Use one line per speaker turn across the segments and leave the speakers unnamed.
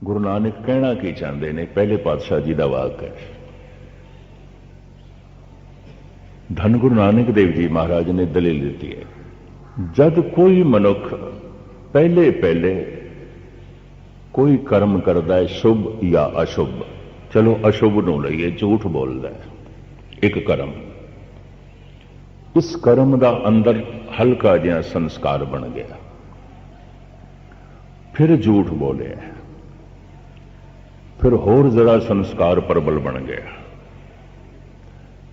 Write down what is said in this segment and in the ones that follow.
गुरु नानक कहना की चाहते ने, पहले पातशाह जी का वाक है। धन गुरु नानक देव जी महाराज ने दलील दी है, जद कोई मनुख पहले पहले कोई कर्म करता है शुभ या अशुभ, चलो अशुभ नूं लईए, झूठ बोलता है एक कर्म, इस कर्म का अंदर हल्का जिहा संस्कार बन गया, फिर झूठ बोले, फिर होर जरा संस्कार प्रबल बन गया।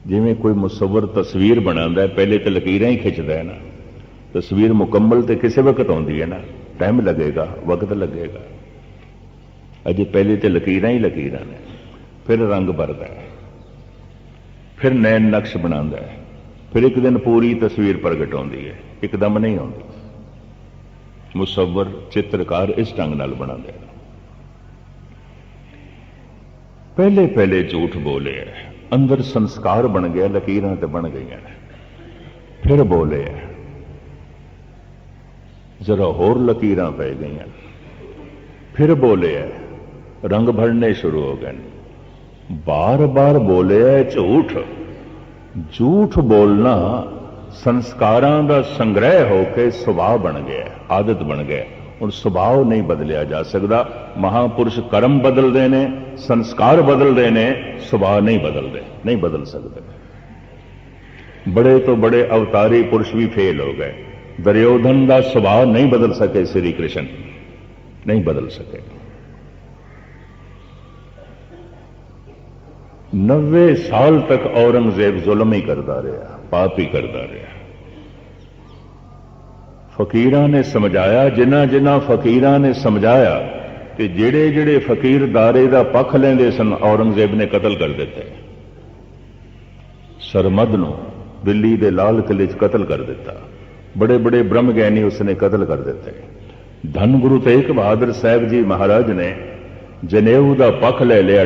जिमें कोई मुसव्वर तस्वीर बनाता है, पहले तो लकीरां ही खिंचता है ना, तस्वीर मुकम्मल तो किसी वक्त आती है ना, टाइम लगेगा, वक्त लगेगा, अजे पहले तो लकीरां ही लकीरां ने, फिर रंग भरता है, फिर नैन नक्श बनाता है, फिर एक दिन पूरी तस्वीर प्रगट होती है, एकदम नहीं आती। मुसव्वर चित्रकार इस ढंग नाल बनाते हैं। पहले पहले झूठ बोले, अंदर संस्कार बन गया, लकीरां तो बन गई, फिर बोले जरा होर लकीरां पै गई, फिर बोले रंग भरने शुरू हो गए, बार बार बोले झूठ। झूठ बोलना संस्कारां दा संग्रह होकर सुभाव बन गया, आदत बन गया। और सुभाव नहीं बदलिया जा सकता। महापुरुष कर्म बदलते हैं, संस्कार बदलते हैं, सुभाव नहीं बदलते, नहीं बदल सकते। बड़े तो बड़े अवतारी पुरुष भी फेल हो गए। दुर्योधन का सुभाव नहीं बदल सके, श्री कृष्ण नहीं बदल सके। 90 साल तक औरंगजेब जुल्म ही करता रहा, पाप ही करता रहा। फकीरां ने समझाया, जिन्हां जिन्हां फकीरां ने समझाया कि जेड़े जेड़े फकीर दारे का पक्ष लेंदे सन, औरंगजेब ने कतल कर दिते। सरमद नूं दिल्ली के लाल किले च कतल कर दिता। बड़े बड़े ब्रह्म ज्ञानी उसने कतल कर दिते। धन गुरु तेग बहादुर साहब जी महाराज ने जनेऊ का पक्ष ले लिया,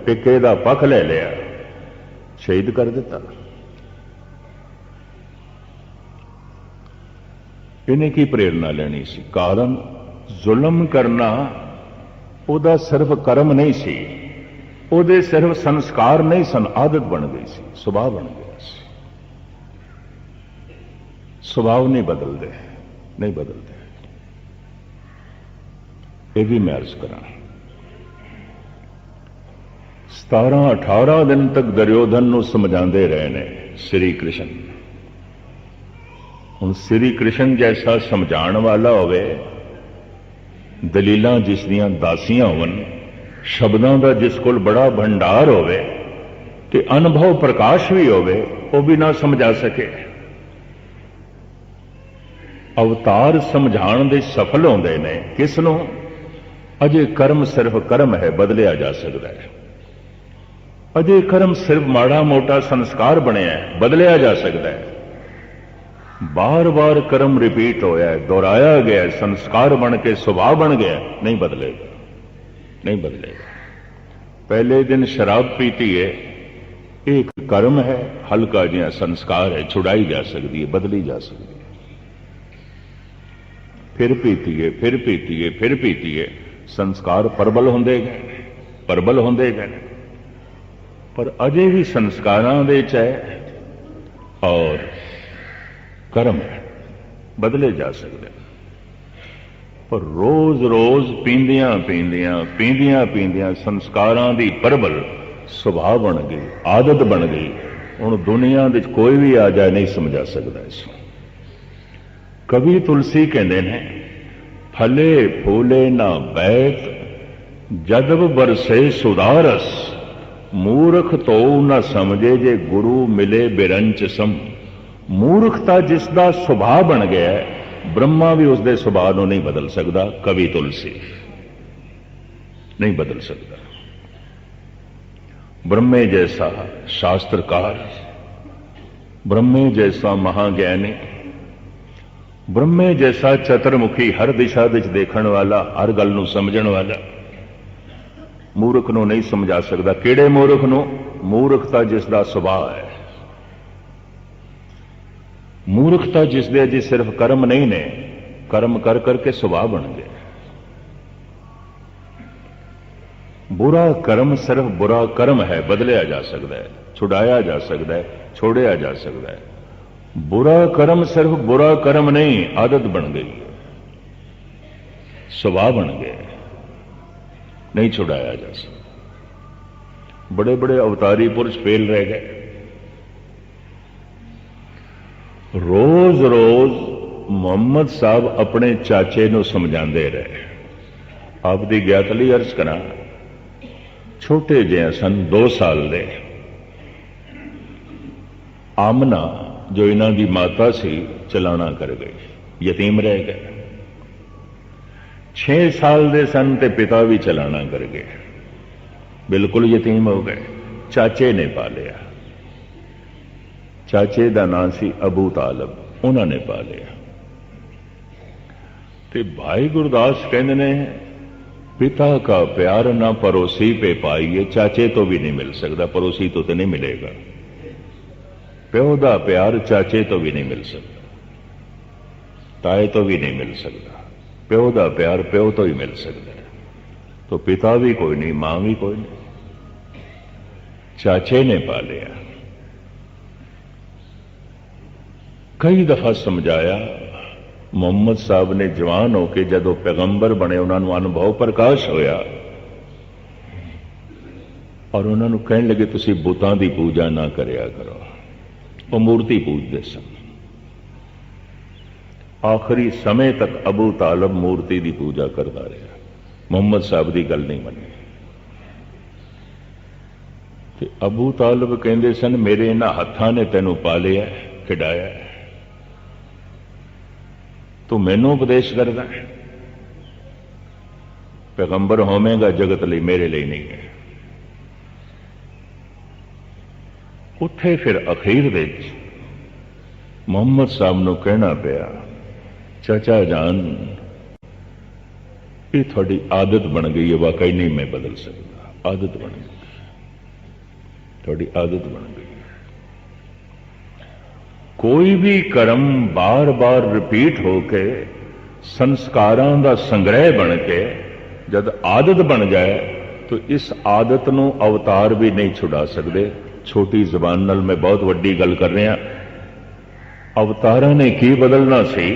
टिक्के का पक्ष ले लिया, शहीद कर दिता। इन्हें की प्रेरणा लेनी सी? कारण जुल्म करना उहदा सिर्फ कर्म नहीं सी, उहदे सिर्फ संस्कार नहीं सन, आदत बन गई सी, सुभाव बन गया सी। सुभाव नहीं बदलते, नहीं बदलते। यह भी मैं अर्ज करा। 17-18 दिन तक दुर्योधन नूं समझाते रहे ने श्री कृष्ण। हुण श्री कृष्ण जैसा समझाण वाला होवे, दलीलां जिस दियां दासियां होवन, शब्दां दा जिस कोल बड़ा भंडार होवे ते अनुभव प्रकाश भी होवे, वो भी ना समझा सके। अवतार समझाण दे सफल होंदे ने किसनों? अजे कर्म सिर्फ कर्म है, बदलिया जा सकता है। अजे कर्म सिर्फ माड़ा मोटा संस्कार बनया है, बदलिया जा सकता है। बार बार कर्म रिपीट होया है, दोहराया गया है, संस्कार बन के स्वभाव बन गया, नहीं बदलेगा, नहीं बदलेगा। पहले दिन शराब पीती है, एक कर्म है, हल्का जिहा संस्कार है, छुड़ाई जा सकती है, बदली जा सकती है। फिर पीती है, फिर पीती है, फिर पीती है, संस्कार प्रबल होंदे गए, प्रबल होंदे गए। पर अजे भी संस्कारां दे च है और कर्म है, बदले जा सकते। पर रोज रोज पींदियां पींदियां पींदियां पींदियां संस्कारां दी प्रबल सुभाव बन गई, आदत बन गई। हुण दुनिया विच कोई भी आ जाए नहीं समझा सकता इसको। कवि तुलसी कहते हैं, फले फूले ना बैत जदब बरसे सुदारस, मूर्ख तो न समझे जे गुरु मिले बिरंच सम। मूर्खता जिसका सुभाव बन गया है, ब्रह्मा भी उसके सुभाव को नहीं बदल सकता। कवि तुलसी नहीं बदल सकता। ब्रह्मे जैसा शास्त्रकार, ब्रह्मे जैसा महाज्ञानी, ब्रह्मे जैसा चतुर्मुखी, हर दिशा विच देखण वाला, हर गल नूं समझण वाला, मूर्ख नूं नहीं समझा सकता। किहड़े मूर्ख नूं? मूर्खता जिसका सुभाव है। मूर्खता जिसदे अजे सिर्फ कर्म नहीं ने, कर्म कर करके सुभाव बन गए। बुरा कर्म सिर्फ बुरा कर्म है, बदलिया जा सकता है, छुड़ाया जा सकता है, छोड़िया जा सकता है। बुरा कर्म सिर्फ बुरा कर्म नहीं, आदत बन गई है, स्वभाव बन गया, नहीं छुड़ाया जा सकता। बड़े बड़े अवतारी पुरुष फेल रह गए। रोज रोज मुहम्मद साहब अपने चाचे नूं समझाते रहे। आपकी ज्ञात लई अर्ज करा, छोटे जिहे सन, 2 साल दे, आमना जो इन्हां दी माता सी चलाना कर गई, यतीम रह गए। 6 साल दे सन ते पिता भी चलाना कर गए, बिल्कुल यतीम हो गए। चाचे ने पालिया, चाचे का नाम सी अबू तालब, उन्होंने पालिया। ते भाई गुरदास कहते ने, पिता का प्यार ना पड़ोसी पे पाइए, चाचे तो भी नहीं मिल सकता, पड़ोसी तो नहीं मिलेगा। प्यो का प्यार चाचे तो भी नहीं मिल सकता, ताए तो भी नहीं मिल सकता। प्यो का प्यार प्यो तो ही मिल सकता है। तो पिता भी कोई नहीं, मां भी कोई नहीं, चाचे ने पालिया। कई दफा समझाया। मुहम्मद साहब ने जवान होके जदों पैगंबर बने, उन्होंने अनुभव प्रकाश होया और उन्होंने कहने लगे, तुसी बुतां दी पूजा ना करया करो। वो मूर्ति पूजते सन। आखिरी समय तक अबू तालब मूर्ति की पूजा करता रहा, मुहम्मद साहब की गल नहीं मनी। ते अबू तालब कहते सन, मेरे इन्हां हत्थां ने तैनूं पालिया, खिडाया, तू मैनू उपदेश करदा है। पैगंबर होवेगा जगत लई, मेरे लिए नहीं है। उत्थे फिर अखीर विच मुहम्मद साहब नूं कहना पिया, चाचा जान, ये थोड़ी आदत बन गई है, वाकई नहीं मैं बदल सकता। आदत बन गई, थोड़ी आदत बन गई। कोई भी कर्म बार बार रिपीट होके संस्कारां दा संग्रह बन के जब आदत बन जाए तो इस आदत नूं अवतार भी नहीं छुड़ा सकते। छोटी जबान नाल मैं बहुत वड्डी गल कर रहा। अवतारां ने की बदलना सी,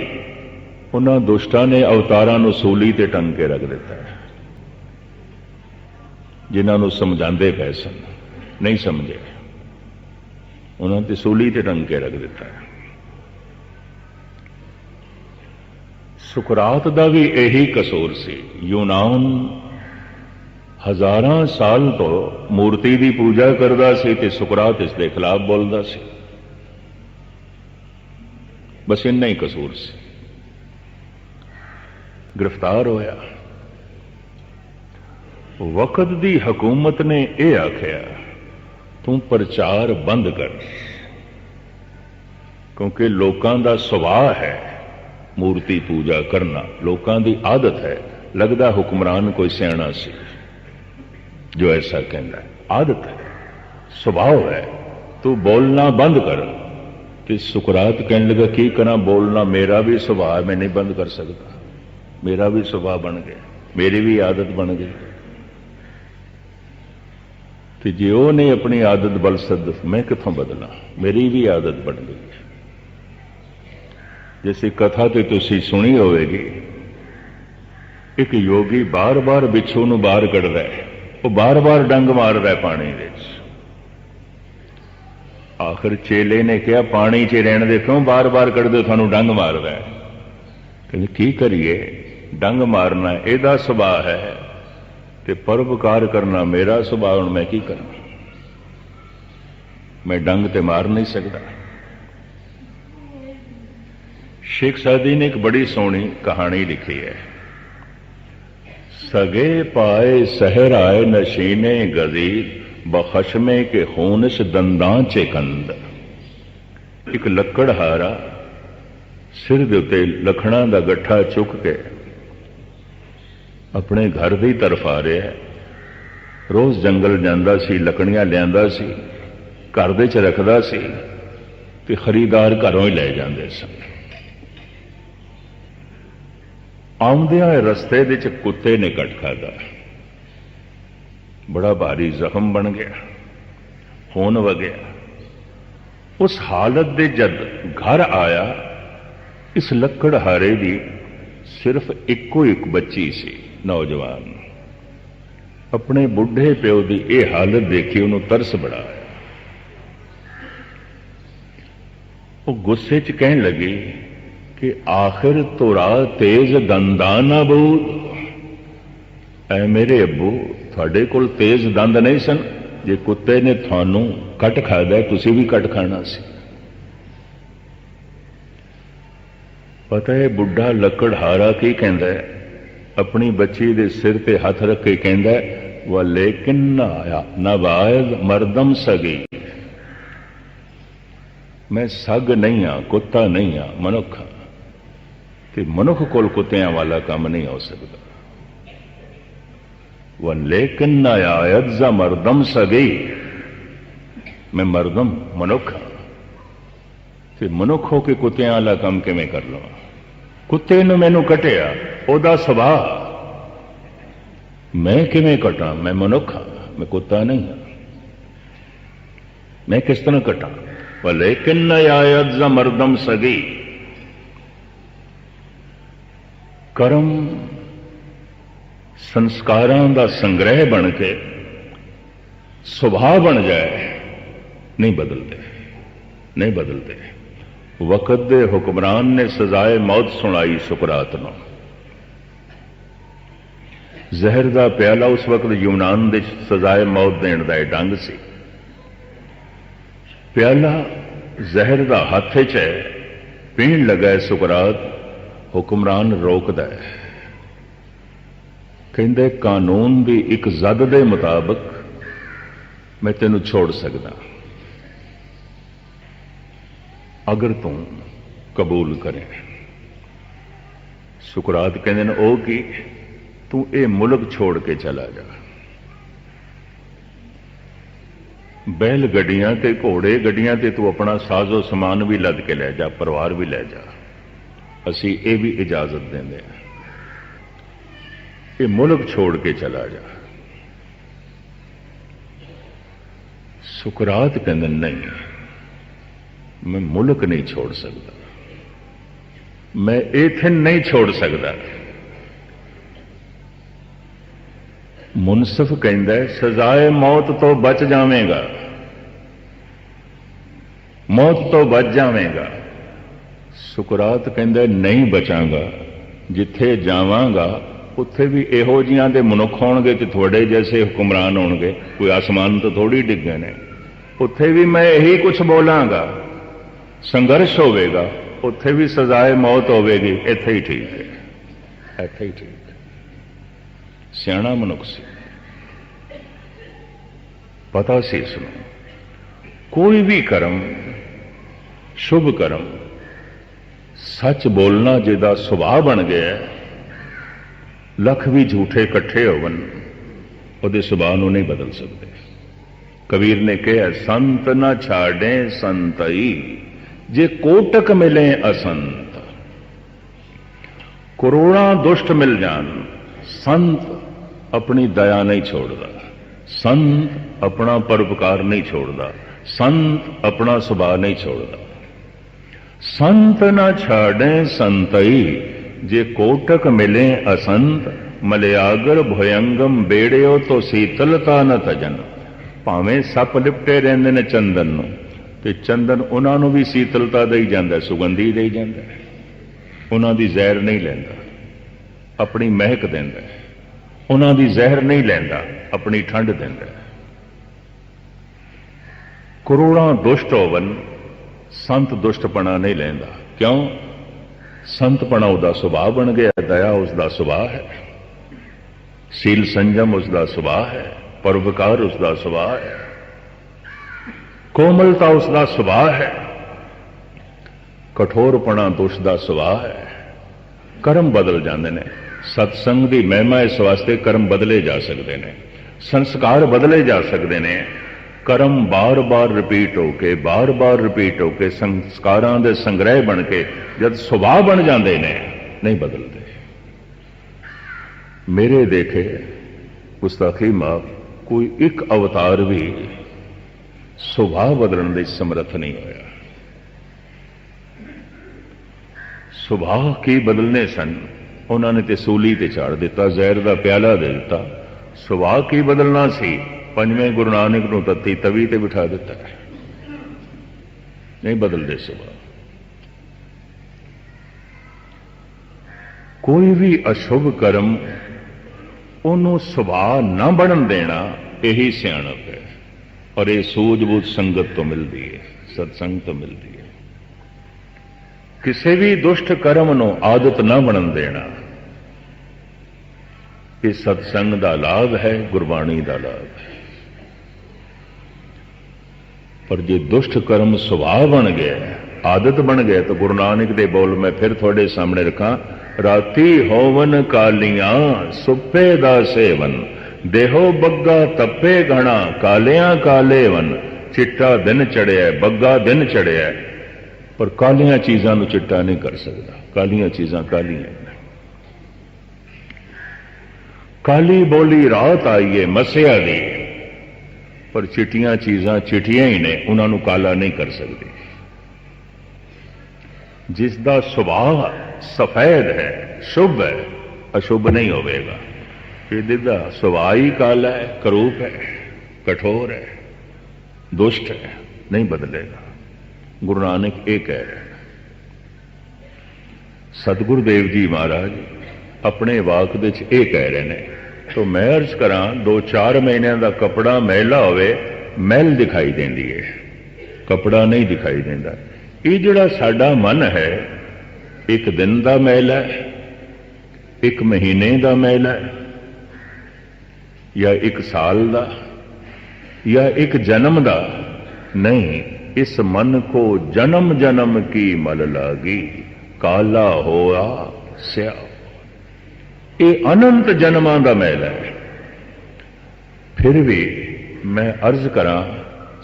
उन्हां दुष्टां ने अवतारां नूं सूली ते टंग के रख दिता है। जिन्हां नूं समझांदे पए सन, नहीं समझे, उन्होंने ते सूली ते टंग के रख दिता है। सुकरात का भी यही कसूर सी। यूनान हजारां साल तो मूर्ति की पूजा करता सी ते सुकरात इसके खिलाफ बोलता सी। बस इन्ना ही कसूर सी। गिरफ्तार होया। वक्त की हुकूमत ने यह आख्या, तू प्रचार बंद कर, क्योंकि लोगों का सुभाव है मूर्ति पूजा करना, लोगों की आदत है। लगता हुक्मरान कोई सियाणा सी जो ऐसा कहना है। आदत है, स्वभाव है, तू बोलना बंद कर। कि सुकरात कहने लगा, की करा बोलना, मेरा भी स्वभाव मैं नहीं बंद कर सकता, मेरा भी स्वभाव बन गया, मेरी भी आदत बन गई। तो जे उन्हें अपनी आदत बल सद, मैं कितों बदला, मेरी भी आदत बन गई। जैसे कथा तो तुसी सुनी होगी, एक योगी बार बार बिच्छू नूं बाहर कढ़ रहा है, वो बार बार डंग मार रहा है पानी दे। आखिर चेले ने कहा, पानी च रहने दे, क्यों बार बार कढ़ दो, थानू डंग मार रहा है। कहते की करिए, डंग मारना एदा सुभाव है ते परोपकार करना मेरा सुभाव, हुण मैं की करा, मैं डंग ते मार नहीं सकता। शेख सादी ने एक बड़ी सोहनी कहानी लिखी है। सगे पाए सहराए नशीने गजीर, बखशमे के खूनश दंदां चे कंद। एक लकड़हारा सिर दे उत्ते लखणा दा गट्ठा चुक के अपने घर की तरफ आ रहा है। रोज जंगल जांदा सी, लकड़ियां लियांदा सी, घर दे च रखदा सी ते खरीदार घरों ही ले जांदे सन। आउंदियां रस्ते दे च कुत्ते ने कट खादा। बड़ा भारी जख्म बन गया, खून वगया। उस हालत दे जद घर आया, इस लकड़हारे दी सिर्फ इक्को एक बच्ची सी, नौजवान। अपने बुढ़े प्यो की यह हालत देखी उन्होंने तरस बड़ा आया। वो गुस्से च कहन लगी कि आखिर तुरा तेज दंदा ना बूद। ऐ मेरे अब्बू, थोड़े कोल तेज दंद नहीं सन? जे कुत्ते ने थानू कट खादा, तुसी भी कट खाना सी। पता है बुढ़ा लकड़हारा की कहंदा है? अपनी बच्ची दे सिर ते हथ रख के कहंदा है, व लेकिन नवायद मरदम सगी। मैं सग नहीं हाँ, कुत्ता नहीं हाँ, मनुख हाँ, कि मनुख कोल कुत्तियां वाला काम नहीं हो सकता। व लेकिन नायद मरदम सगी, मैं मरदम मनुख हाँ, कि मनुख हो के कुत्तियां वाला काम किवें कर लवां? कुत्ते ने मैनू कटिया, ओदा सुभाव, मैं किवें कटा? मैं मनुख हाँ, मैं कुत्ता नहीं हाँ, मैं किस तरह कटा? लेकिन नायद मरदम सगी। कर्म संस्कारां दा संग्रह बन के सुभाव बन जाए, नहीं बदलते, नहीं बदलते। वक़्त दे हुक्मरान ने सजाए मौत सुनाई सुकरात नूं। जहर दा प्याला उस वक्त यूनान दे सजाए मौत देण दा ढंग सी। प्याला जहर दा हथ च है, पीण लगा सुकरात, हुक्मरान रोकदा है, कहंदे कानून दी एक जद दे मुताबिक मैं तेनू छोड़ सकदा अगर तू कबूल करे। सुकरात कहंदे ने ओ की, तू ये मुल्क छोड़ के चला जा। बैल गड्डियां ते घोड़े गड्डियां ते तू अपना साजो समान भी लद के लै जा, परिवार भी लै जा, असी ये भी इजाजत देंगे हैं, ये मुल्क छोड़ के चला जा। सुकरात कहते नहीं, मैं मुल्क नहीं छोड़ सकता, मैं एथन नहीं छोड़ सकता। मुनसिफ कहता है सजाए मौत तो बच जावेगा, मौत तो बच जावेगा। सुकरात कहता नहीं बचांगा, जिथे जावांगा उत्थे भी इहो जिहां दे मनुख होणगे ते थोड़े जैसे हुक्मरान होणगे, कोई आसमान तो थोड़ी डिगे ने। उत्थे भी मैं यही कुछ बोलांगा, संघर्ष होवेगा, उत्थे भी सजाए मौत होवेगी। इत्थे ही ठीक है, इत्थे ही ठीक है। सियाणा मनुख सी, पता सी इसनूं कोई भी कर्म, शुभ कर्म, सच बोलना जिहदा सुभाव बन गया, लख भी झूठे इकट्ठे होवन उहदे सुभाव नूं नहीं बदल सकते। कबीर ने कहा संत न छाड़े संतई, जे कोटक मिले असंत। करोड़ां दुष्ट मिल जान, संत अपनी दया नहीं छोड़ता, संत अपना परोपकार नहीं छोड़ता, संत अपना सुभाव नहीं छोड़ता। संत न छाड़े संतई, जे कोटक मिले असंत। मलयागर भयंगम बेड़ियो तो शीतलता न तजन। भावें सप लिपटे रहंदे ने चंदन नूं, ते चंदन उन्हां नूं भी शीतलता दई जांदा, सुगंधी दई जांदा, उन्हां दी जहर नहीं लैंदा, अपनी महक देंदा। उन्हां दी जहर नहीं लैंदा, अपनी ठंड देंदा। करोड़ां दुष्ट होवन, संत दुष्टपना नहीं लैंदा। क्यों? संतपना उसका सुभाव बन गया, दया उसका सुभाव है, सील संजम उसका सुभाव है, परोपकार उसका सुभाव है, कोमलता उसका सुभाव है, कठोरपना दुष्ट का सुभाव है। कर्म बदल जाते हैं। सत्संग की महिमा इस वास्ते कर्म बदले जा सकते हैं, संस्कार बदले जा सकते हैं। कर्म बार बार रिपीट होके, बार बार रिपीट होके, संस्कारां दे संग्रह बन के जब सुभाव बन जाते हैं, नहीं बदलते। मेरे देखे गुस्ताखी माफ, कोई एक अवतार भी सुभाव बदलण दे समर्थ नहीं होया। सुभाव की बदलने सन, उन्होंने ते सूली ते चाड़ दिता, जहर का प्याला दे दिता। सुभाव की बदलना सी, पंजवें गुरु नानक नूं तत्ती तवी ते बिठा दिता। नहीं बदलते सुभाव। कोई भी अशुभ कर्म उन्होंने सुभाव न बनन देना, यही सियाणप है। और ये सूझबूझ संगत तो मिलती है, सत्संग तो मिलती है। किसी भी दुष्ट कर्म नूं आदत न बनन देना, ये सत्संग का लाभ है, गुरबाणी का लाभ है। पर जे दुष्ट कर्म सुभाव बन गया, आदत बन गया, तो गुरु नानक दे बोल मैं फिर थोड़े सामने रखा, राती होवन कालियां सुपे दा सेवन, देहो बग्गा तपे घना, कालियां काले वन। चिट्टा दिन चढ़िया, बग्गा दिन चढ़िया, पर कालियां चीज़ां नूं चिट्टा नहीं कर सकता। कालियां चीज़ां कालियां। काली बोली रात आई है मसिया दी, पर चिट्टियां चीज़ां चिट्टियां ही ने, उन्होंने काला नहीं कर सकती। जिसका सुभाव सफेद है, शुभ है, अशुभ नहीं होगा। जिसका सुभाव ही काला है, करूप है, कठोर है, दुष्ट है, नहीं बदलेगा। गुरु नानक ये कह रहे हैं। सतगुरुदेव जी महाराज अपने वाक दे च ये कह रहे हैं। तो मैं अर्ज करा, 2-4 महीनों का कपड़ा मैला होवे, मैल दिखाई देती है, कपड़ा नहीं दिखाई देता। ये जिहड़ा साडा मन है, एक दिन का मैल है, एक महीने का मैल है, या एक साल का, या एक जन्म का नहीं। इस मन को जन्म जन्म की मल लागी, काला होया स्या। ये अनंत जन्मां का मैल है। फिर भी मैं अर्ज करा,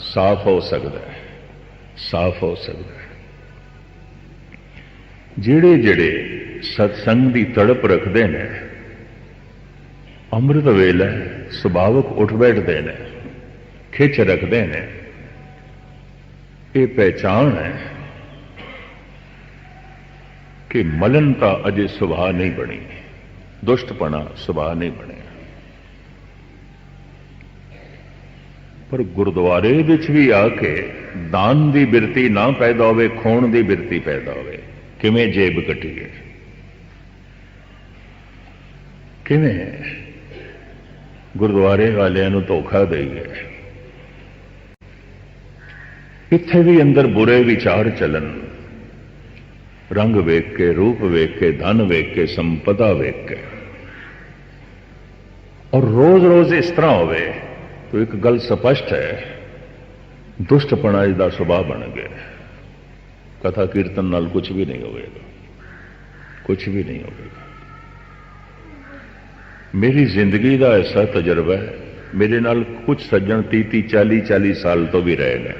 साफ हो सकता है, साफ हो सकता है। जिहड़े जिहड़े सत्संग की तड़प रखते हैं, अमृत वेले सुभावक उठ बैठते हैं, खिच रखते हैं, ये पहचान है कि मलनता अजे सुभाव नहीं बनी, दुष्टपना सुभाव नहीं बने। पर गुरुद्वारे विच भी आके दान की बिरती ना पैदा होवे, खोण की बिरती पैदा होवे। किवें जेब कटीए, किवें गुरुद्वारे वालियां नूं धोखा देईए। इत्थे भी अंदर बुरे विचार चलन, रंग वेख के, रूप वेख के, धन वेख के, संपदा वेख के, और रोज रोज इस तरह होवे, तो एक गल स्पष्ट है, दुष्टपना इसका सुभाव बन गया। कथा कीर्तन नाल कुछ भी नहीं होगा, कुछ भी नहीं होगा। मेरी जिंदगी का ऐसा तजर्बा है, मेरे नाल कुछ सज्जन 30-40 साल तो भी रहे हैं।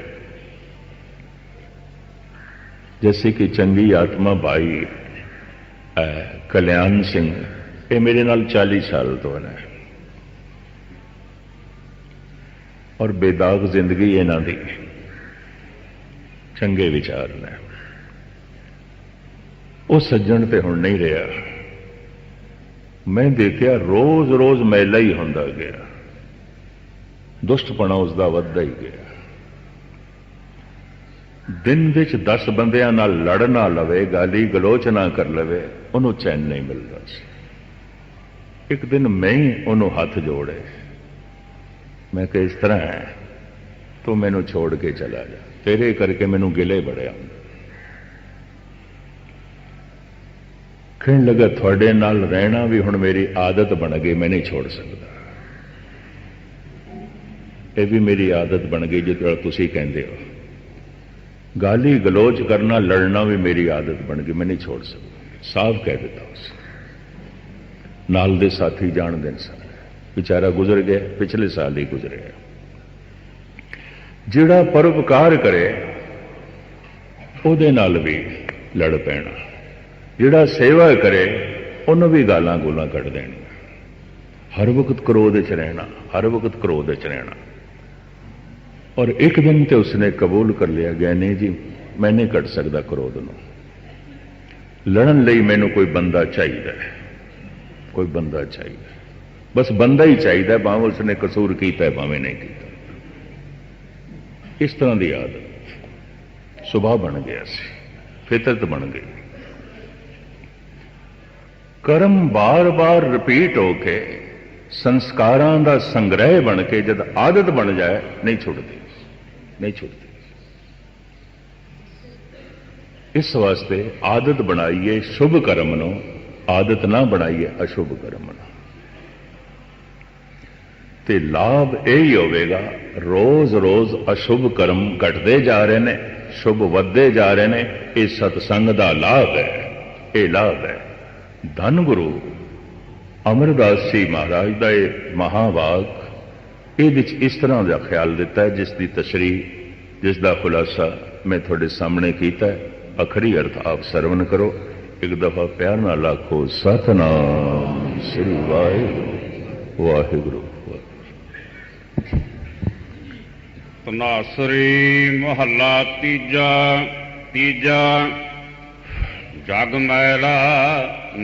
जैसे कि चंगी आत्मा भाई कल्याण सिंह, ये मेरे नाल 40 साल तो है, और बेदाग जिंदगी इन्हां दी, चंगे विचार ने। वो सज्जन ते हुण नहीं रहा। मैं देखिया रोज रोज मैला ही होंदा गया, दुष्टपना उसका वधदा ही गया। दिन विच 10 बंदियां नाल लड़ ना लवे, गाली गलोच ना कर लवे, उन्होंने चैन नहीं मिलता। एक दिन मैं ही उन्होंने हाथ जोड़े, मैं कि इस तरह है, तो मैनू छोड़ के चला जा, तेरे करके मैनू गिले बड़े आउंदे। कहने लगा थोड़े नाल रहना भी हुण मेरी आदत बन गई, मैं नहीं छोड़ सकता। ये भी मेरी आदत बन गई, जिस तरह तुसीं कहंदे हो। गाली गलोच करना, लड़ना भी मेरी आदत बन गई, मैं नहीं छोड़ सकता। साफ कह देता उस नाल दे साथी जान देन सारे, बेचारा गुजर गया, पिछले साल ही गुजरे। जिहड़ा परोपकार करे उहदे नाल भी लड़ पैना, जिहड़ा सेवा करे उन्होंने भी गालां गूलां कढ़ देणियां। हर वक्त क्रोध च रहना, हर वक्त क्रोध च रहना। और एक दिन तो उसने कबूल कर लिया गया, नहीं जी मैं नहीं कट सकता क्रोध नूं, लड़न लई मैनू कोई बंदा चाहिए, कोई बंदा चाहिए, बस बंदा ही चाहिए, भावें उसने कसूर किया भावें नहीं किया। इस तरह की आदत सुभाव बन गया सी, फितरत बन गई। कर्म बार बार रिपीट होके संस्कारां दा संग्रह बन के जब आदत बन जाए नहीं छुटती, नहीं छुटती। इस वास्ते आदत बनाइए शुभ कर्म नो, आदत ना बनाइए अशुभ कर्म नो। ते लाभ यही होवेगा, रोज रोज अशुभ कर्म घटते जा रहे ने, शुभ वधदे जा रहे ने। ये सत्संग का लाभ है, ये लाभ है। धन गुरु अमरदास जी महाराज का यह महावाक ये इस तरह का ख्याल दिता है, जिसकी तशरीह, जिसका खुलासा मैं थोड़े सामने किया है। अखरी अर्थ आप सरवण करो। एक दफा प्यार नाल आखो सतनाम श्री वाहिगुरू वाहिगुरू।
तनासरी महला तीजा। तीजा जग मैला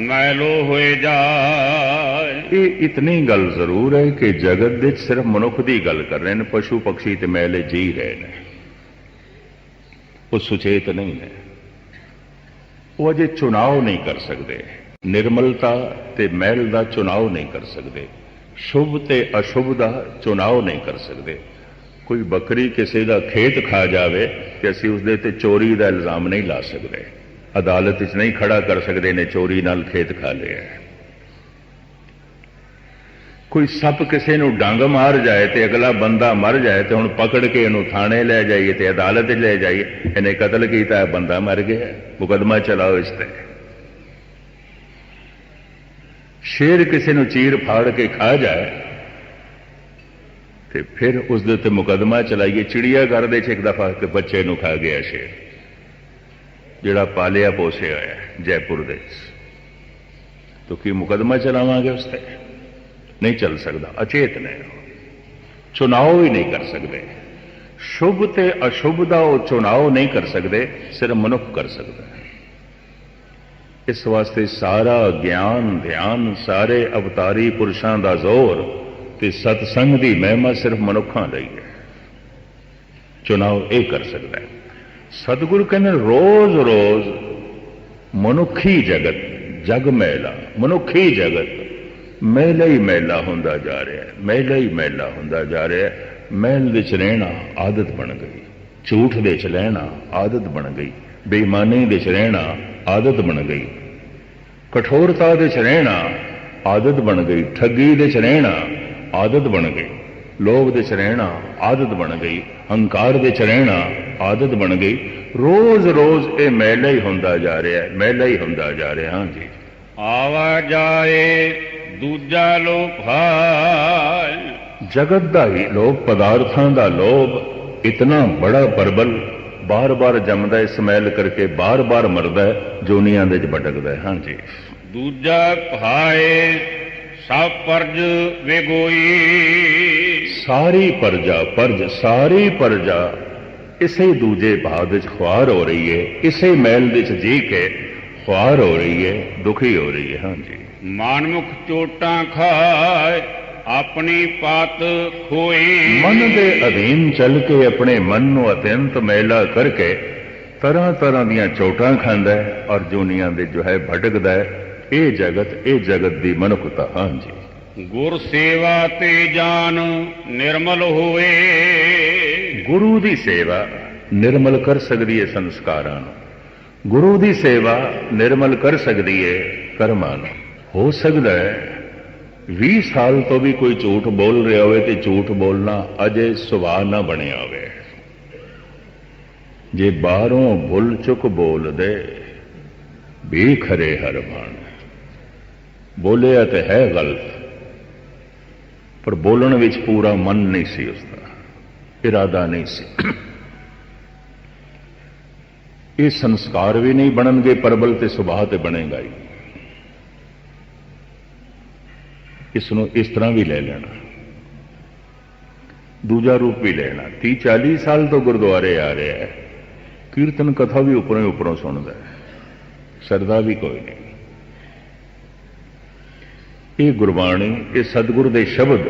मैलो होए जाए।
ये इतनी गल जरूर है कि जगत दे सिर्फ मनुख की गल कर रहे हैं, पशु पक्षी ते मैले जी रहे हैं, वो सुचेत नहीं है, वो अजे चुनाव नहीं कर सकते, निर्मलता ते मैल का चुनाव नहीं कर सकते, शुभ ते अशुभ का चुनाव नहीं कर सकते। कोई बकरी किसी का खेत खा जाए तो असी उसदे ते चोरी का इल्जाम नहीं ला सकते, अदालत च नहीं खड़ा कर सकते ने चोरी नाल खेत खा लिया। कोई सप किसी को डंग मार जाए तो अगला बंदा मर जाए तो हुण पकड़ के इनू थाने ले जाइए तो अदालत च ले जाइए, इन्हें कतल किया, बंदा मर गया, मुकदमा चलाओ इस ते। शेर किसी को चीर फाड़ के खा जाए तो फिर उस दे उत्ते मुकदमा चलाइए। चिड़ियाघर दे एक दफा के बच्चे नूं खा गया शेर, जिहड़ा पालिया पोसिया है जयपुर दे, तो की मुकदमा चलावांगे उस ते? नहीं चल सकता, अचेत ने, चुनाव ही नहीं कर सकते। शुभ ते अशुभ का वो चुनाव नहीं कर सकते, सिर्फ मनुख कर सकता है। इस वास्ते सारा ज्ञान ध्यान सारे अवतारी पुरुषों का जोर ते सत्संग की महिमा सिर्फ मनुखों लई है, चुनाव ये कर सकता है। सतगुरु कहने रोज रोज मनुखी जगत जग मैला, मनुखी जगत मैला ही मैला होंदा जा रहा है, मैला ही मैला होंदा जा रहा है। मैल दे च रहना आदत बन गई, झूठ दे च रहना आदत बन गई, बेईमानी दे च रहना आदत बन गई, कठोरता दे च रहना आदत बन गई, ठगी दे च रहना आदत बन गई, लोभ दे च रहना आदत बन गई, हंकार दे च रहना आदत बन गई। रोज रोज ये मैला ही होंदा जा रहा है, मैला ही होंदा जा रहा है। हाँ जी,
आवा जाए दूजा लोभ हाय।
जगत का ही लोभ, पदार्थों का लोभ इतना बड़ा प्रबल, बार बार जमदा है, स्मैल करके बार बार मरदा है, जोनियां दे च भटकदा है। हाँ जी,
दूजा भाए सब परज वेगोई।
सारी प्रजा, सारी प्रजा इसे दूजे भाव ख्वार हो रही है, इसे मैल दे च जी के ख्वार हो रही है, दुखी हो रही है। हाँ जी,
मानमुख चोटा खाए अपनी पात खोई।
मन के अधीन चल के अपने मन को अत्यंत मैला करके तरह तरह दियां चोटां खांदा है और जोनियां दे जो है भटकदा है। ये जगत दी मनुखता। हाँ जी,
गुर सेवा ते जान निर्मल होए।
गुरु दी सेवा निर्मल कर सकती है संस्कारां नूं, गुरु दी सेवा निर्मल कर सकती है कर्मां नूं। हो सकता है 20 साल तो भी कोई झूठ बोल रहा हो तो झूठ बोलना अजे सुभाव ना बनिया होवे। जे बाहरों भुल चुक बोल दे भी खरे हर बाण, बोलिया तो है गलत पर बोलने विच पूरा मन नहीं सी, उसका इरादा नहीं सी। ये संस्कार भी नहीं बननगे प्रबल ते सुभाव ते बनेगा ही। ਇਸ ਨੂੰ ਇਸ ਤਰ੍ਹਾਂ ਵੀ ਲੈ ਲੈਣਾ, ਦੂਜਾ ਰੂਪ ਵੀ ਲੈਣਾ। 30-40 ਸਾਲ ਤੋਂ ਗੁਰਦੁਆਰੇ ਆ ਰਿਹਾ ਹੈ, ਕੀਰਤਨ ਕਥਾ ਵੀ ਉੱਪਰੋਂ ਹੀ ਉੱਪਰੋਂ ਸੁਣਦਾ ਹੈ, ਸਰਦਾ ਵੀ ਕੋਈ ਨਹੀਂ। ਇਹ ਗੁਰਬਾਣੀ, ਇਹ ਸਤਿਗੁਰ ਦੇ ਸ਼ਬਦ,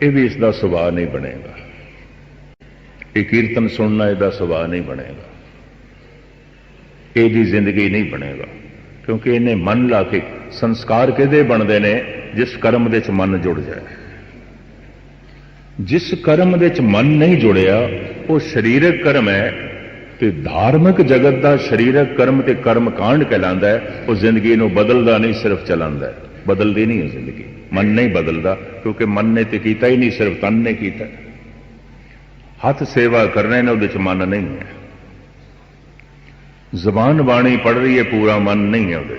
ਇਹ ਵੀ ਇਸ ਦਾ ਸੁਭਾਅ ਨਹੀਂ ਬਣੇਗਾ। ਇਹ ਕੀਰਤਨ ਸੁਣਨਾ ਇਹਦਾ ਸੁਭਾਅ ਨਹੀਂ ਬਣੇਗਾ, ਇਹਦੀ ਜ਼ਿੰਦਗੀ ਨਹੀਂ ਬਣੇਗਾ, ਕਿਉਂਕਿ ਇਹਨੇ ਮਨ ਲਾ ਕੇ। ਸੰਸਕਾਰ ਕਿਹਦੇ ਬਣਦੇ ਨੇ? ਜਿਸ ਕਰਮ ਦੇ ਚ ਮਨ ਜੁੜ ਜਾਏ। ਜਿਸ ਕਰਮ ਦੇ ਚ ਮਨ ਨਹੀਂ ਜੁੜਿਆ ਉਹ ਸਰੀਰਕ ਕਰਮ ਹੈ, ਤੇ ਧਾਰਮਿਕ ਜਗਤ ਦਾ ਸਰੀਰਕ ਕਰਮ ਤੇ ਕਰਮ ਕਾਂਡ ਕਹਿਲਾਂਦਾ ਹੈ। ਉਹ ਜ਼ਿੰਦਗੀ ਨੂੰ ਬਦਲਦਾ ਨਹੀਂ, ਸਿਰਫ ਚਲਾਉਂਦਾ ਹੈ, ਬਦਲਦੀ ਨਹੀਂ ਹੈ ਜ਼ਿੰਦਗੀ। ਮਨ ਨਹੀਂ ਬਦਲਦਾ, ਕਿਉਂਕਿ ਮਨ ਨੇ ਤੇ ਕੀਤਾ ਹੀ ਨਹੀਂ, ਸਿਰਫ ਤਨ ਨੇ ਕੀਤਾ। ਹੱਥ ਸੇਵਾ ਕਰ ਰਹੇ ਨੇ, ਉਹਦੇ ਚ ਮਨ ਨਹੀਂ ਹੈ। ਜ਼ਬਾਨ ਬਾਣੀ ਪੜ ਰਹੀ ਹੈ, ਪੂਰਾ ਮਨ ਨਹੀਂ ਹੈ ਉਹਦੇ।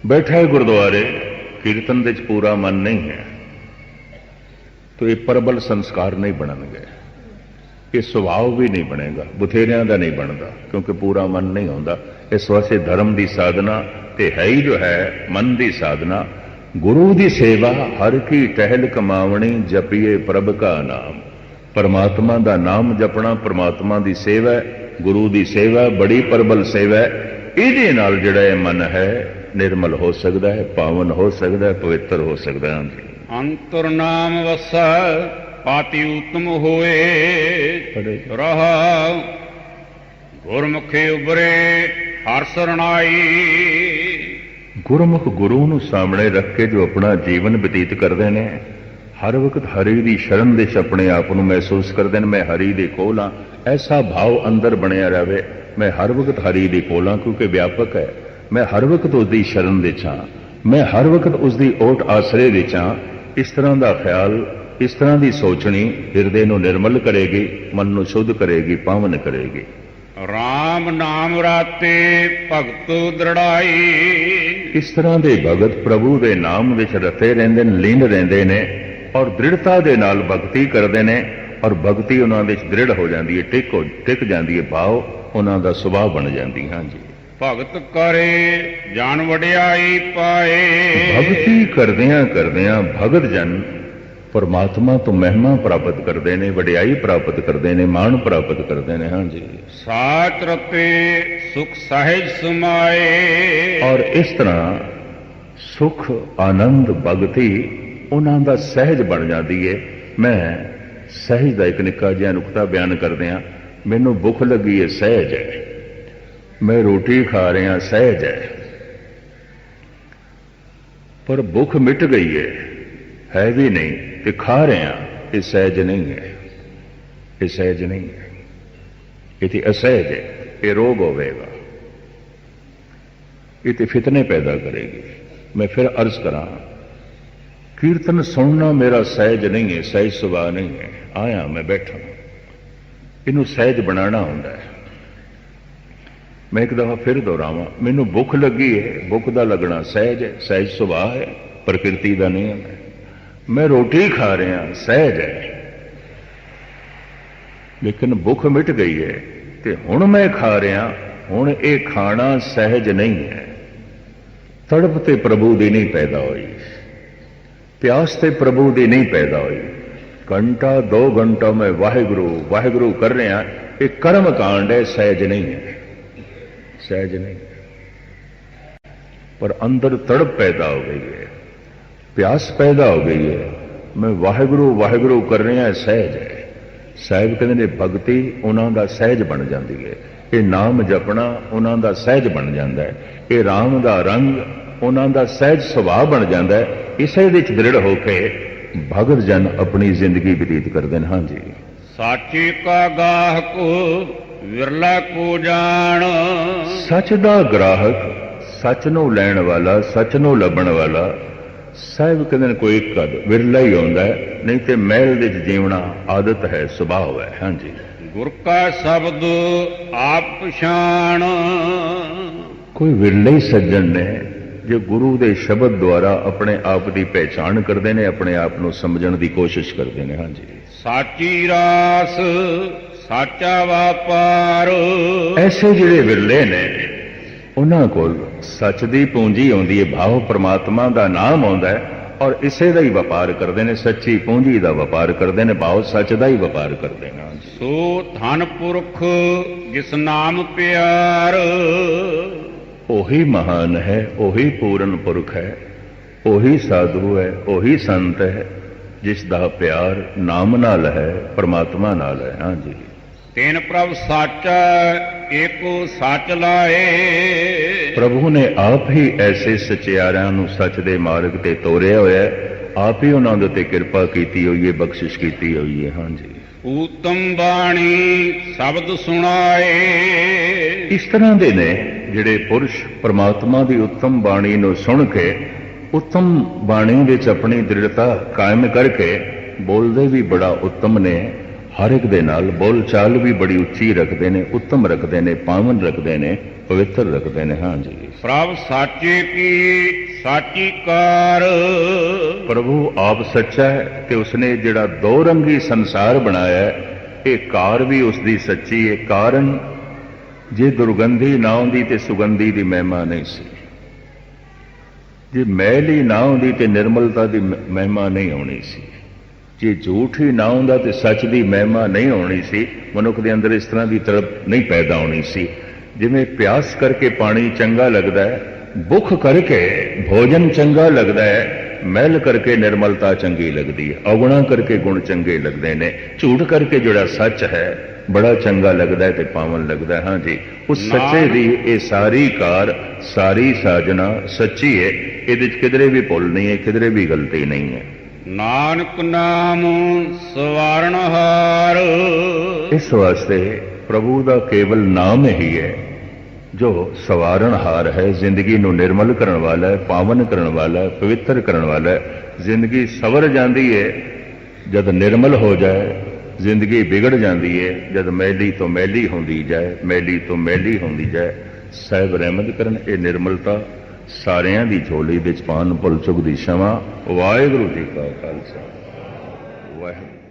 ਬੈਠਾ ਹੈ ਗੁਰਦੁਆਰੇ, ਕੀਰਤਨ ਦੇ ਚ ਪੂਰਾ ਮਨ ਨਹੀਂ ਹੈ, तो ये प्रबल संस्कार नहीं बननगे, ये सुभाव भी नहीं बनेगा, बथेरियां का नहीं बनता, क्योंकि पूरा मन नहीं होता। इस वास्ते धर्म की साधना ते है ही जो है मन की साधना। गुरु की सेवा हर की टहल कमावनी, जपिए प्रभ का नाम। परमात्मा का नाम जपना, परमात्मा की सेवा, गुरु की सेवा बड़ी प्रबल सेवा है। ਇਹਦੇ ਨਾਲ ਜਿਹੜਾ ਇਹ ਮਨ ਹੈ निर्मल हो सकता है, पावन हो सकता है, पवित्र हो सकता है। जी
अंतर नाम वसा पाति उत्तम होए रहा, गुरमुखे उबरे हर सरनाई।
गुरमुख गुरु ਨੂੰ ਸਾਹਮਣੇ ਰੱਖ ਕੇ ਜੋ ਆਪਣਾ ਜੀਵਨ ਬਤੀਤ ਕਰਦੇ ਨੇ, ਹਰ ਵਕਤ ਹਰੀ ਦੀ ਸ਼ਰਨ ਦੇ ਚ ਆਪਣੇ ਆਪ ਨੂੰ ਮਹਿਸੂਸ ਕਰਦੇ ਨੇ, ਮੈਂ ਹਰੀ ਦੇ ਕੋਲ ਹਾਂ। ਐਸਾ ਭਾਵ ਅੰਦਰ ਬਣਿਆ ਰਹੇ, मैं हर वक्त हरी दे कोल हां, क्योंकि व्यापक है। मैं हर वक्त उसकी शरण दे च हां, मैं हर वक्त उसकी ओट आसरे दे च हां। इस तरह का ख्याल, इस तरह की सोचनी हिरदे नूं निर्मल करेगी, मन नूं शुद्ध करेगी, पावन करेगी।
राम नाम राते भगत दृढ़ाई।
इस तरह के भगत प्रभु के नाम विच रते रहिंदे ने, लीन रहिंदे ने, और दृढ़ता दे नाल भगती करते हैं, और भगती उन्हां दे दृढ़ हो जाती है, टिक जाती है, भाव उन्हां दा सुभाव बन जाती। हाँ जी,
भगत करे जान वडियाई पाए।
भगती करदियां करदियां भगत जन परमात्मा तो महिमा प्राप्त करते हैं, वडियाई प्राप्त करते हैं, मान प्राप्त करते हैं। हाँ जी,
साच रते सुख सहज समाए।
और इस तरह सुख आनंद भगती उन्हां दा सहज बन जाती है। मैं सहज का एक निक्का जिहा नुकता बयान कर दियां। मैनू भुख लगी है, सहज है। मैं रोटी खा रहा, सहज है। पर भुख मिट गई है भी नहीं, तो खा रहे हैं, ये सहज नहीं है, ये सहज नहीं है, ये असहज है, ये रोग होगा, ये तो फितने पैदा करेगी। मैं फिर अर्ज करा, कीर्तन सुनना मेरा सहज नहीं है, सहज सुभाव नहीं है। आया मैं बैठा, इनू सहज बनाना होंदा है। मैं एक दफा फिर दोहरावां, मैनू भुख लगी है, भुख का लगना सहज है, सहज सुभाव है, प्रकृति का नियम है। मैं रोटी खा रहा, सहज है, लेकिन भुख मिट गई है, तो हुण मैं खा रहा, हुण ये खाना सहज नहीं है। तड़प ते प्रभु दी नहीं पैदा हुई, प्यास ते प्रभु दी नहीं पैदा हुई। घंटा 2 घंटा में वाहिगुरु वाहिगुरु कर रहे हैं, एक कर्म कांड है, सहज नहीं है, सहज नहीं है। पर अंदर तड़प पैदा हो गई है, प्यास पैदा हो गई है। मैं वाहिगुरु वाहिगुरु कर रहे हैं, सहज है। साहिब कहते ने भगती उन्हां दा सहज बन जाती है, ये नाम जपना उन्हां दा सहज बन जाता है, ये राम दा रंग उन्हां दा सहज सुभाव बन जाता है। इसे विच दृढ़ होके भगत जन अपनी जिंदगी व्यतीत करते हैं। हाँ जी,
साची का गाहक विरला को जान।
सच दा ग्राहक, सच नूं लैण वाला, सच नूं लभण वाला, साहिब कहते हैं कोई कद विरला ही होंदा है, नहीं तो महल दे जीवना आदत है, सुभाव है। हाँ जी,
गुर का शब्द आप पछाण।
कोई विरले ही सज्जन ने जो गुरु के शब्द द्वारा अपने आप की पहचान करते हैं, अपने आप को समझण की कोशिश करते हैं। हाँ जी,
साची रास साचा व्यापार।
ऐसे जिहड़े विरले ने उन्हां कोल सच दी पूंजी आउंदी है, भाव परमात्मा का नाम आउंदा है, ਔਰ ਇਸੇ ਦਾ ਹੀ ਵਪਾਰ ਕਰਦੇ ਨੇ, ਸੱਚੀ ਪੂੰਜੀ ਦਾ ਵਪਾਰ ਕਰਦੇ ਨੇ, ਭਾਵ ਸੱਚ ਦਾ ਹੀ ਵਪਾਰ ਕਰਦੇ ਨੇ। ਹਾਂਜੀ।
ਸੋ ਧਨ ਪੁਰਖ ਜਿਸ ਨਾਮ ਪਿਆਰ,
ਉਹੀ ਮਹਾਨ ਹੈ, ਉਹੀ ਪੂਰਨ ਪੁਰਖ ਹੈ, ਉਹੀ ਸਾਧੂ ਹੈ, ਉਹੀ ਸੰਤ ਹੈ, ਜਿਸ ਦਾ ਪਿਆਰ ਨਾਮ ਨਾਲ ਹੈ, ਪਰਮਾਤਮਾ ਨਾਲ ਹੈ। ਹਾਂਜੀ।
ਤੈਨ ਪ੍ਰਭ ਸਾਚਾ ਏਕੋ ਸੱਚ ਲਾਏ,
ਪ੍ਰਭੂ ਨੇ ਆਪ ਹੀ ਐਸੇ ਸਚਿਆਰਿਆਂ ਨੂੰ ਸੱਚ ਦੇ ਮਾਰਗ ਤੇ ਤੋਰਿਆ ਹੋਇਆ ਹੈ, ਆਪ ਹੀ ਉਹਨਾਂ ਦੇ ਉੱਤੇ ਕਿਰਪਾ ਕੀਤੀ ਹੋਈ ਹੈ, ਬਖਸ਼ਿਸ਼ ਕੀਤੀ ਹੋਈ ਹੈ। ਹਾਂਜੀ।
ਊਤਮ ਬਾਣੀ ਸ਼ਬਦ ਸੁਣਾਏ,
ਇਸ ਤਰ੍ਹਾਂ ਦੇ ਨੇ ਜਿਹੜੇ ਪੁਰਸ਼ ਪਰਮਾਤਮਾ ਦੀ ਉੱਤਮ ਬਾਣੀ ਨੂੰ ਸੁਣ ਕੇ ਉੱਤਮ ਬਾਣੀ ਵਿੱਚ ਆਪਣੀ ਦ੍ਰਿੜਤਾ ਕਾਇਮ ਕਰਕੇ ਬੋਲਦੇ ਵੀ ਬੜਾ ਉੱਤਮ ਨੇ, ਹਰ ਇੱਕ ਦੇ ਨਾਲ ਬੋਲ ਚਾਲ ਵੀ ਬੜੀ ਉੱਚੀ ਰੱਖਦੇ ਨੇ, ਉੱਤਮ ਰੱਖਦੇ ਨੇ, ਪਾਵਨ ਰੱਖਦੇ ਨੇ, ਪਵਿੱਤਰ ਰੱਖਦੇ ਨੇ। ਹਾਂਜੀ।
ਪ੍ਰਭ ਸਾਚੇ ਕੀ ਸਾਚੀ ਕਾਰ,
ਪ੍ਰਭੂ ਆਪ ਸੱਚਾ ਹੈ ਤੇ ਉਸਨੇ ਜਿਹੜਾ ਦੋ ਰੰਗੀ ਸੰਸਾਰ ਬਣਾਇਆ ਹੈ, ਇਹ ਕਾਰ ਵੀ ਉਸਦੀ ਸੱਚੀ ਹੈ। ਕਾਰਨ ਜੇ ਦੁਰਗੰਧੀ ਨਾ ਹੁੰਦੀ ਤੇ ਸੁਗੰਧੀ ਦੀ ਮਹਿਮਾ ਨਹੀਂ ਸੀ, ਜੇ ਮੈਲ ਹੀ ਨਾ ਹੁੰਦੀ ਤੇ ਨਿਰਮਲਤਾ ਦੀ ਮਹਿਮਾ ਨਹੀਂ ਹੋਣੀ ਸੀ, ਜੇ ਝੂਠ ਹੀ ਨਾ ਹੁੰਦਾ ਤੇ ਸੱਚ ਦੀ ਮਹਿਮਾ ਨਹੀਂ ਹੋਣੀ ਸੀ, ਮਨੁੱਖ ਦੇ ਅੰਦਰ ਇਸ ਤਰ੍ਹਾਂ ਦੀ ਤੜਪ ਨਹੀਂ ਪੈਦਾ ਹੋਣੀ ਸੀ। ਜਿਵੇਂ ਪਿਆਸ ਕਰਕੇ ਪਾਣੀ ਚੰਗਾ ਲੱਗਦਾ ਹੈ, ਭੁੱਖ ਕਰਕੇ ਭੋਜਨ ਚੰਗਾ ਲੱਗਦਾ ਹੈ, ਮੈਲ ਕਰਕੇ ਨਿਰਮਲਤਾ ਚੰਗੀ ਲੱਗਦੀ ਹੈ, ਔਗੁਣਾ ਕਰਕੇ ਗੁਣ ਚੰਗੇ ਲੱਗਦੇ ਨੇ, ਝੂਠ ਕਰਕੇ ਜਿਹੜਾ ਸੱਚ ਹੈ ਬੜਾ ਚੰਗਾ ਲੱਗਦਾ ਹੈ ਤੇ ਪਾਵਨ ਲੱਗਦਾ ਹੈ। ਹਾਂਜੀ। ਉਸ ਸੱਚੇ ਦੀ ਇਹ ਸਾਰੀ ਕਾਰ, ਸਾਰੀ ਸਾਜਣਾ ਸੱਚੀ ਹੈ, ਇਹਦੇ 'ਚ ਕਿਧਰੇ ਵੀ ਭੁੱਲ ਨਹੀਂ ਹੈ, ਕਿਧਰੇ ਵੀ ਗਲਤੀ ਨਹੀਂ ਹੈ।
ਨਾਨਕ ਨਾਮ ਸਵਾਰਨਹਾਰ,
ਇਸ ਵਾਸਤੇ ਪ੍ਰਭੂ ਦਾ ਕੇਵਲ ਨਾਮ ਹੀ ਹੈ ਜੋ ਸਵਾਰਨਹਾਰ ਹੈ, ਜ਼ਿੰਦਗੀ ਨੂੰ ਨਿਰਮਲ ਕਰਨ ਵਾਲਾ ਹੈ, ਪਾਵਨ ਕਰਨ ਵਾਲਾ ਹੈ, ਪਵਿੱਤਰ ਕਰਨ ਵਾਲਾ ਹੈ। ਜ਼ਿੰਦਗੀ ਸਵਰ ਜਾਂਦੀ ਹੈ ਜਦ ਨਿਰਮਲ ਹੋ ਜਾਏ, ਜ਼ਿੰਦਗੀ ਵਿਗੜ ਜਾਂਦੀ ਹੈ ਜਦ ਮੈਲੀ ਤੋਂ ਮੈਲੀ ਹੁੰਦੀ ਜਾਏ, ਮੈਲੀ ਤੋਂ ਮੈਲੀ ਹੁੰਦੀ ਜਾਏ। ਸਾਹਿਬ ਰਹਿਮਤ ਕਰਨ ਇਹ ਨਿਰਮਲਤਾ ਸਾਰਿਆਂ ਦੀ ਝੋਲੀ ਵਿੱਚ ਪਾਉਣ, ਭੁੱਲ ਚੁੱਕ ਦੀ क्षमा। ਵਾਹਿਗੁਰੂ ਜੀ ਕਾ ਖਾਲਸਾ, ਵਾਹਿਗੁਰੂ।